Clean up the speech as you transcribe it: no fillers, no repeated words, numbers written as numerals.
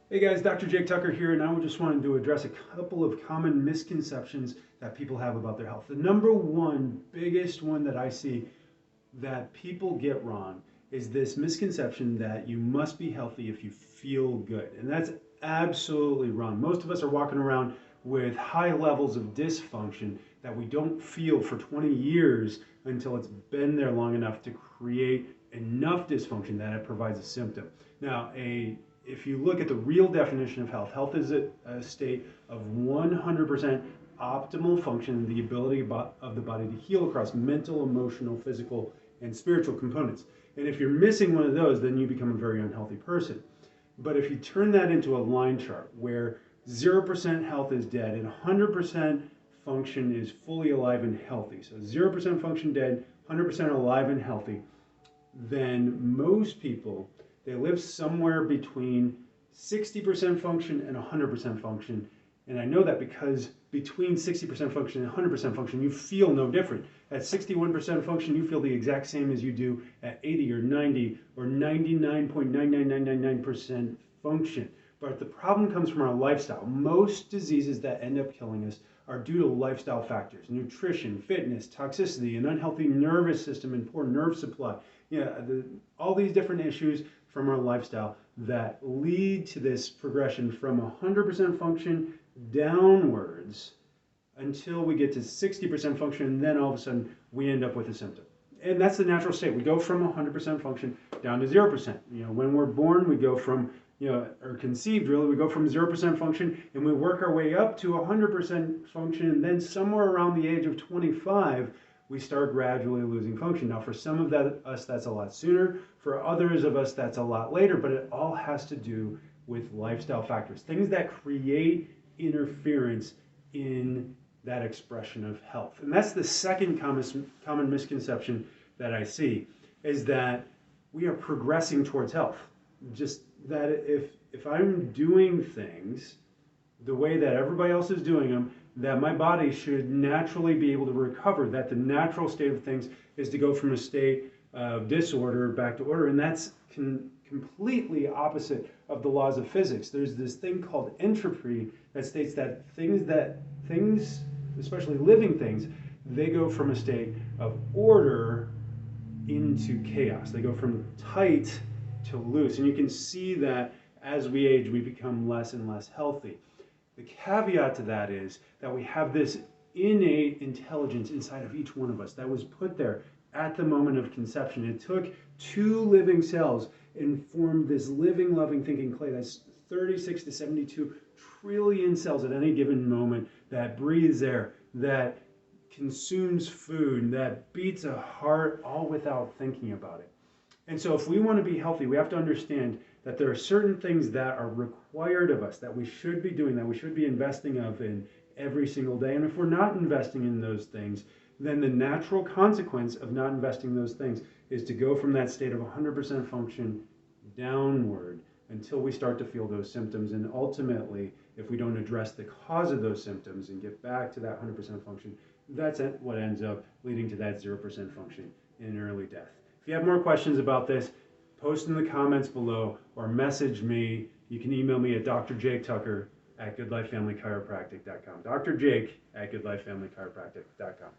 Hey guys, Dr. Jake Tucker here, and I just wanted to address a couple of common misconceptions that people have about their health. The number one biggest one that I see that people get wrong is this misconception that you must be healthy if you feel good. And that's absolutely wrong. Most of us are walking around with high levels of dysfunction that we don't feel for 20 years until it's been there long enough to create enough dysfunction that it provides a symptom. Now, if you look at the real definition of health, health is a state of 100% optimal function, the ability of the body to heal across mental, emotional, physical, and spiritual components. And if you're missing one of those, then you become a very unhealthy person. But if you turn that into a line chart where 0% health is dead and 100% function is fully alive and healthy, so 0% function dead, 100% alive and healthy, then most people, they live somewhere between 60% function and 100% function. And I know that because between 60% function and 100% function, you feel no different. At 61% function, you feel the exact same as you do at 80 or 90 or 99.99999% function. But the problem comes from our lifestyle. Most diseases that end up killing us are due to lifestyle factors: nutrition, fitness, toxicity, an unhealthy nervous system, and poor nerve supply. All these different issues from our lifestyle that lead to this progression from 100% function downwards until we get to 60% function, and then all of a sudden we end up with a symptom. And that's the natural state. We go from 100% function down to 0%. When we're born, we go from, or conceived really, we go from 0% function and we work our way up to 100% function, and then somewhere around the age of 25, we start gradually losing function. Now, for some of us, that's a lot sooner. For others of us, that's a lot later, but it all has to do with lifestyle factors, things that create interference in that expression of health. And that's the second common misconception that I see, is that we are progressing towards health. Just that if I'm doing things the way that everybody else is doing them, that my body should naturally be able to recover, that the natural state of things is to go from a state of disorder back to order. And that's completely opposite of the laws of physics. There's this thing called entropy that states that things, especially living things, they go from a state of order into chaos. They go from tight to loose. And you can see that as we age, we become less and less healthy. The caveat to that is that we have this innate intelligence inside of each one of us that was put there at the moment of conception. It took two living cells and formed this living, loving, thinking clay that's 36 to 72 trillion cells at any given moment, that breathes air, that consumes food, that beats a heart, all without thinking about it. And so if we want to be healthy, we have to understand that there are certain things that are required of us, that we should be doing, that we should be investing in every single day. And if we're not investing in those things, then the natural consequence of not investing in those things is to go from that state of 100% function downward until we start to feel those symptoms. And ultimately, if we don't address the cause of those symptoms and get back to that 100% function, that's what ends up leading to that 0% function in early death. If you have more questions about this, post in the comments below or message me. You can email me at drjaketucker@goodlifefamilychiropractic.com. drjake@goodlifefamilychiropractic.com.